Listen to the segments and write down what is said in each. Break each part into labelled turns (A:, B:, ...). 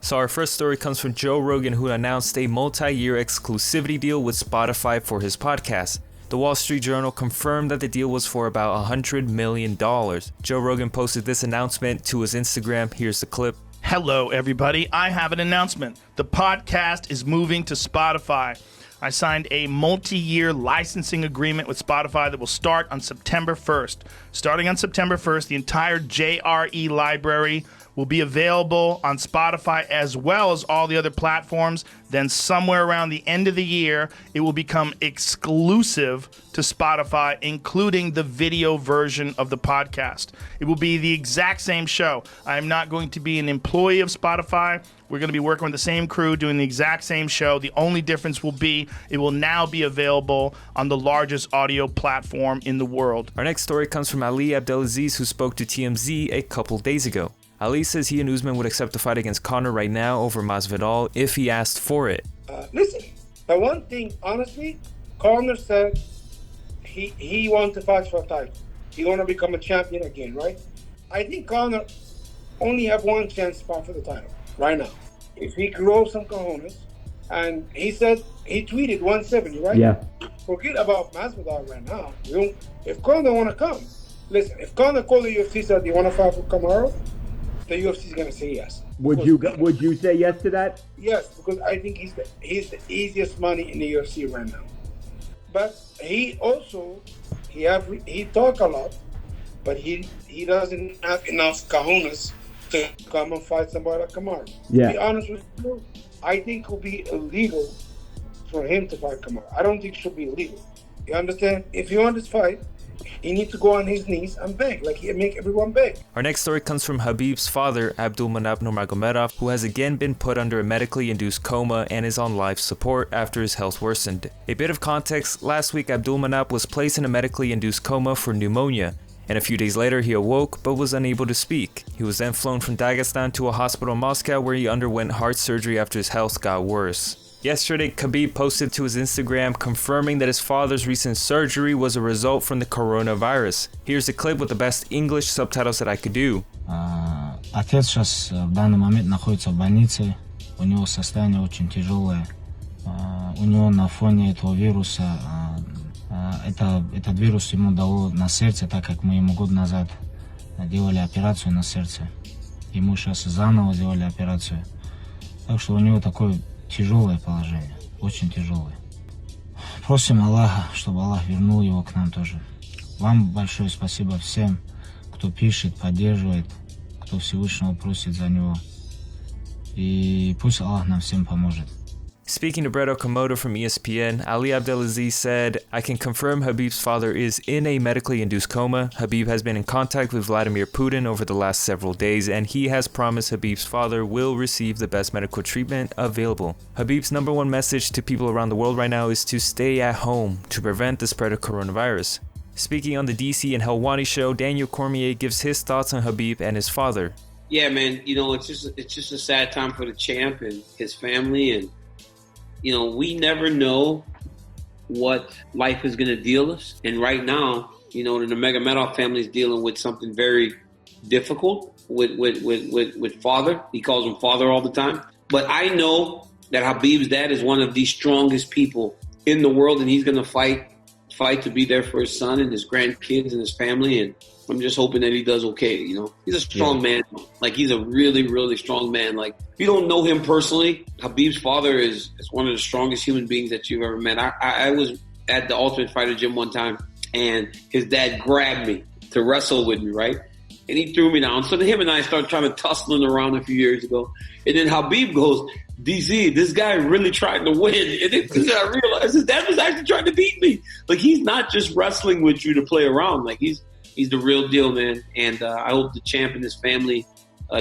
A: So our first story comes from Joe Rogan, who announced a multi-year exclusivity deal with Spotify for his podcast. The Wall Street Journal confirmed that the deal was for about $100 million. Joe Rogan posted this announcement to his Instagram. Here's the clip.
B: Hello, everybody. I have an announcement. The podcast is moving to Spotify. I signed a multi-year licensing agreement with Spotify that will start on September 1st. Starting on September 1st, the entire JRE library will be available on Spotify as well as all the other platforms. Then somewhere around the end of the year, it will become exclusive to Spotify, including the video version of the podcast. It will be the exact same show. I am not going to be an employee of Spotify. We're going to be working with the same crew doing the exact same show. The only difference will be it will now be available on the largest audio platform in the world.
A: Our next story comes from Ali Abdelaziz, who spoke to TMZ a couple days ago. Ali says he and Usman would accept the fight against Conor right now over Masvidal if he asked for it.
C: Listen, the one thing, honestly, Conor said he wants to fight for a title. He want to become a champion again, right? I think Conor only have one chance to fight for the title right now. If he grows some cojones, and he said, he tweeted 170, right?
D: Yeah.
C: Forget about Masvidal right now. If Conor want to come, listen, if Conor called the UFC said, you want to fight for Kamaru? The UFC is going to say yes.
D: Would you say yes to that?
C: Yes, because I think he's the easiest money in the UFC right now. But he talk a lot, but he doesn't have enough cojones to come and fight somebody like Kamaru.
D: Yeah.
C: To be honest with you, I think it will be illegal for him to fight Kamaru. I don't think it should be illegal. You understand? If you want this fight, he needs to go on his knees and beg, like he make everyone beg.
A: Our next story comes from Khabib's father, Abdulmanap Nurmagomedov, who has again been put under a medically induced coma and is on life support after his health worsened. A bit of context, last week Abdulmanap was placed in a medically induced coma for pneumonia, and a few days later he awoke but was unable to speak. He was then flown from Dagestan to a hospital in Moscow where he underwent heart surgery after his health got worse. Yesterday, Khabib posted to his Instagram confirming that his father's recent surgery was a result from the coronavirus. Here's a clip with the best English subtitles that I could do.
E: Отец сейчас в данный момент находится в больнице. У него состояние очень тяжелое. У него на фоне этого вируса, этот вирус ему дало на сердце, так как мы ему год назад делали операцию на сердце. Ему сейчас заново сделали операцию. Так что у него такой тяжелое положение, очень тяжелое. Просим Аллаха, чтобы Аллах вернул его к нам тоже. Вам большое спасибо всем, кто пишет, поддерживает, кто Всевышнего просит за него. И пусть Аллах нам всем поможет.
A: Speaking to Brett Okamoto from ESPN, Ali Abdelaziz said, I can confirm Khabib's father is in a medically induced coma. Khabib has been in contact with Vladimir Putin over the last several days, and he has promised Khabib's father will receive the best medical treatment available. Khabib's number one message to people around the world right now is to stay at home to prevent the spread of coronavirus. Speaking on the DC and Helwani show, Daniel Cormier gives his thoughts on Khabib and his father.
F: Yeah, man, it's just a sad time for the champ and his family, and we never know what life is going to deal us. And right now, the Nurmagomedov family is dealing with something very difficult with father. He calls him father all the time. But I know that Khabib's dad is one of the strongest people in the world, and he's going to fight to be there for his son and his grandkids and his family. And I'm just hoping that he does okay. He's a strong man. Like, he's a really, really strong man. Like, if you don't know him personally, Khabib's father is one of the strongest human beings that you've ever met. I was at the Ultimate Fighter gym one time, and his dad grabbed me to wrestle with me, right? And he threw me down. So him and I started trying to tussling around a few years ago. And then Khabib goes, DC, this guy really tried to win. And then I realized his dad was actually trying to beat me. Like, he's not just wrestling with you to play around. Like, he's the real deal, man. And I hope the champ and his family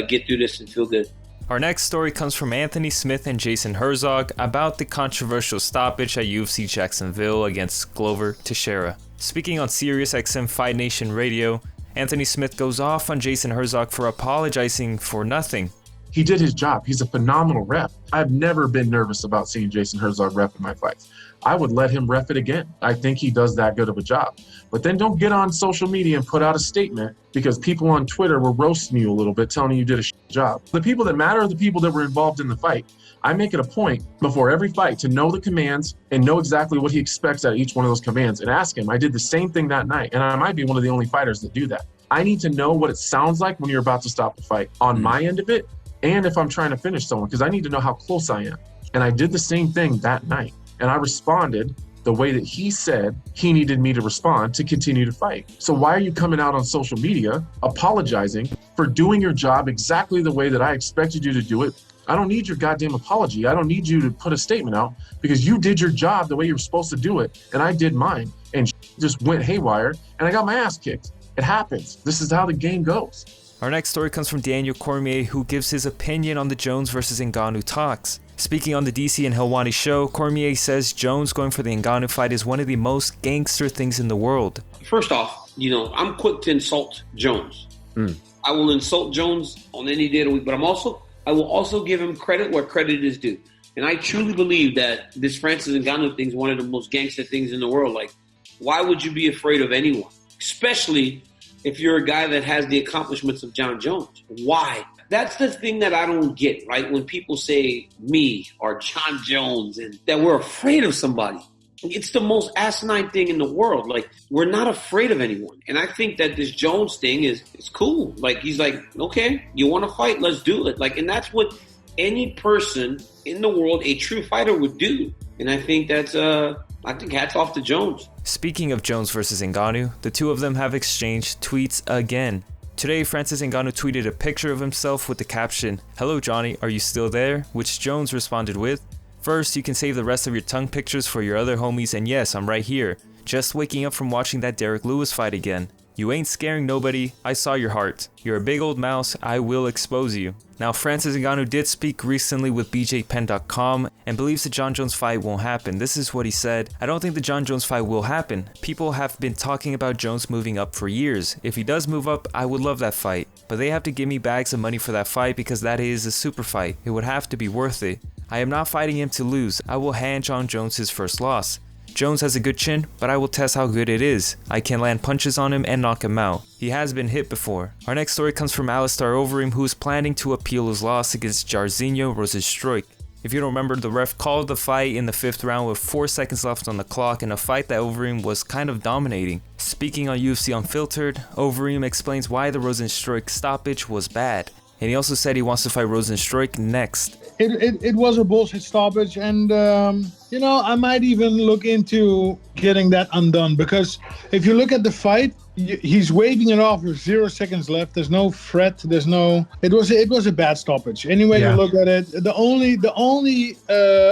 F: get through this and feel good.
A: Our next story comes from Anthony Smith and Jason Herzog about the controversial stoppage at UFC Jacksonville against Glover Teixeira. Speaking on SiriusXM Fight Nation Radio, Anthony Smith goes off on Jason Herzog for apologizing for nothing.
G: He did his job. He's a phenomenal rep. I've never been nervous about seeing Jason Herzog rep in my fights. I would let him ref it again. I think he does that good of a job. But then don't get on social media and put out a statement because people on Twitter were roasting you a little bit, telling you did a job. The people that matter are the people that were involved in the fight. I make it a point before every fight to know the commands and know exactly what he expects out of each one of those commands and ask him. I did the same thing that night, and I might be one of the only fighters that do that. I need to know what it sounds like when you're about to stop the fight on my end of it, and if I'm trying to finish someone, because I need to know how close I am. And I did the same thing that night, and I responded the way that he said he needed me to respond to continue to fight. So why are you coming out on social media apologizing for doing your job exactly the way that I expected you to do it? I don't need your goddamn apology. I don't need you to put a statement out because you did your job the way you were supposed to do it, and I did mine, and just went haywire, and I got my ass kicked. It happens. This is how the game goes.
A: Our next story comes from Daniel Cormier, who gives his opinion on the Jones versus Ngannou talks. Speaking on the DC and Helwani show, Cormier says Jones going for the Ngannou fight is one of the most gangster things in the world.
F: First off, I'm quick to insult Jones. I will insult Jones on any day of the week, but I will also give him credit where credit is due. And I truly believe that this Francis Ngannou thing is one of the most gangster things in the world. Like, why would you be afraid of anyone? Especially if you're a guy that has the accomplishments of Jon Jones. Why? That's the thing that I don't get, right? When people say me or Jon Jones and that we're afraid of somebody. It's the most asinine thing in the world. Like, we're not afraid of anyone. And I think that this Jones thing is cool. Like, he's like, okay, you want to fight? Let's do it. Like, and that's what any person in the world, a true fighter, would do. And I think that's, I think hats off to Jones.
A: Speaking of Jones versus Ngannou, the two of them have exchanged tweets again. Today, Francis Ngannou tweeted a picture of himself with the caption, "Hello Johnny, are you still there?" which Jones responded with, "First, you can save the rest of your tongue pictures for your other homies, and yes, I'm right here. Just waking up from watching that Derek Lewis fight again. You ain't scaring nobody, I saw your heart. You're a big old mouse, I will expose you." Now, Francis Ngannou did speak recently with BJPenn.com and believes the Jon Jones fight won't happen. This is what he said: "I don't think the Jon Jones fight will happen. People have been talking about Jones moving up for years. If he does move up, I would love that fight. But they have to give me bags of money for that fight because that is a super fight. It would have to be worth it. I am not fighting him to lose. I will hand Jon Jones his first loss. Jones has a good chin, but I will test how good it is. I can land punches on him and knock him out. He has been hit before." Our next story comes from Alistair Overeem, who is planning to appeal his loss against Jairzinho Rozenstruik. If you don't remember, the ref called the fight in the 5th round with 4 seconds left on the clock in a fight that Overeem was kind of dominating. Speaking on UFC Unfiltered, Overeem explains why the Rozenstruik stoppage was bad. And he also said he wants to fight Rozenstruik next.
H: It was a bullshit stoppage, and I might even look into getting that undone, because if you look at the fight, he's waving it off with 0 seconds left. There's no threat. It was a bad stoppage. Anyway, you look at it. The only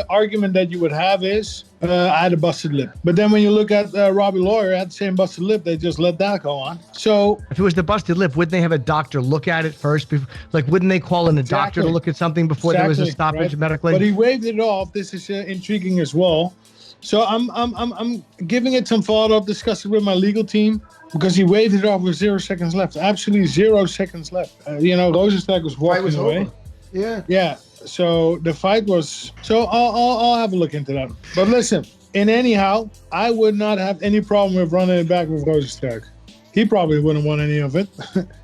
H: argument that you would have is I had a busted lip. But then when you look at Robbie Lawyer had the same busted lip, they just let that go on. So
I: if it was the busted lip, wouldn't they have a doctor look at it first? Like, wouldn't they call in a doctor to look at something before there was a stoppage medically?
H: But he waved it off. This is intriguing as well. So I'm giving it some thought. I'll discuss it with my legal team, because he waved it off with 0 seconds left. Absolutely 0 seconds left. Rozenstruik was walking away. Yeah. So the fight was. So I'll have a look into that. But listen, anyhow, I would not have any problem with running it back with Rozenstruik. He probably wouldn't want any of it,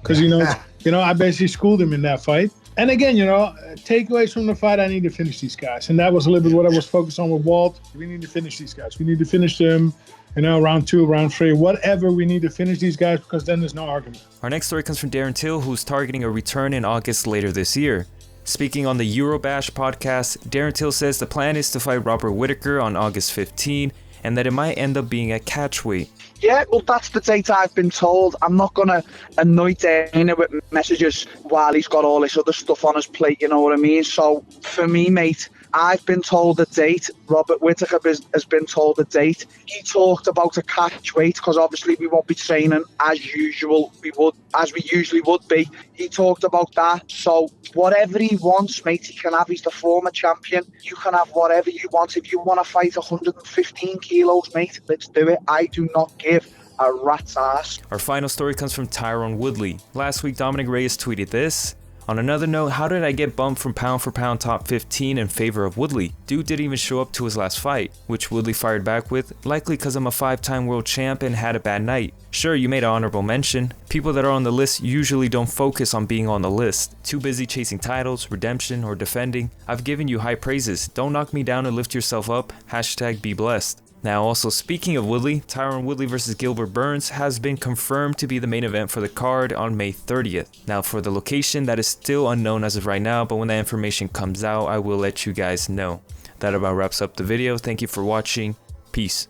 H: because I basically schooled him in that fight. And again, takeaways from the fight, I need to finish these guys. And that was a little bit what I was focused on with Walt. We need to finish these guys. We need to finish them, round 2, round 3, whatever. We need to finish these guys, because then there's no argument.
A: Our next story comes from Darren Till, who's targeting a return in August later this year. Speaking on the Eurobash podcast, Darren Till says the plan is to fight Robert Whittaker on August 15, and that it might end up being a catchweight.
J: Yeah, well, that's the date I've been told. I'm not going to annoy Dana with messages while he's got all this other stuff on his plate, you know what I mean? So, for me, mate, I've been told a date. Robert Whittaker has been told a date. He talked about a catch weight, because obviously we won't be training as usual. As we usually would be. He talked about that. So whatever he wants, mate, he can have. He's the former champion. You can have whatever you want. If you want to fight 115 kilos, mate, let's do it. I do not give a rat's ass.
A: Our final story comes from Tyron Woodley. Last week, Dominick Reyes tweeted this: On another note, how did I get bumped from pound for pound top 15 in favor of Woodley? Dude didn't even show up to his last fight, which Woodley fired back with, likely cause I'm a 5-time world champ and had a bad night. Sure, you made an honorable mention. People that are on the list usually don't focus on being on the list. Too busy chasing titles, redemption, or defending. I've given you high praises. Don't knock me down and lift yourself up. Hashtag be blessed. Now, also speaking of Woodley, Tyron Woodley versus Gilbert Burns has been confirmed to be the main event for the card on May 30th. Now, for the location, that is still unknown as of right now, but when that information comes out, I will let you guys know. That about wraps up the video. Thank you for watching. Peace.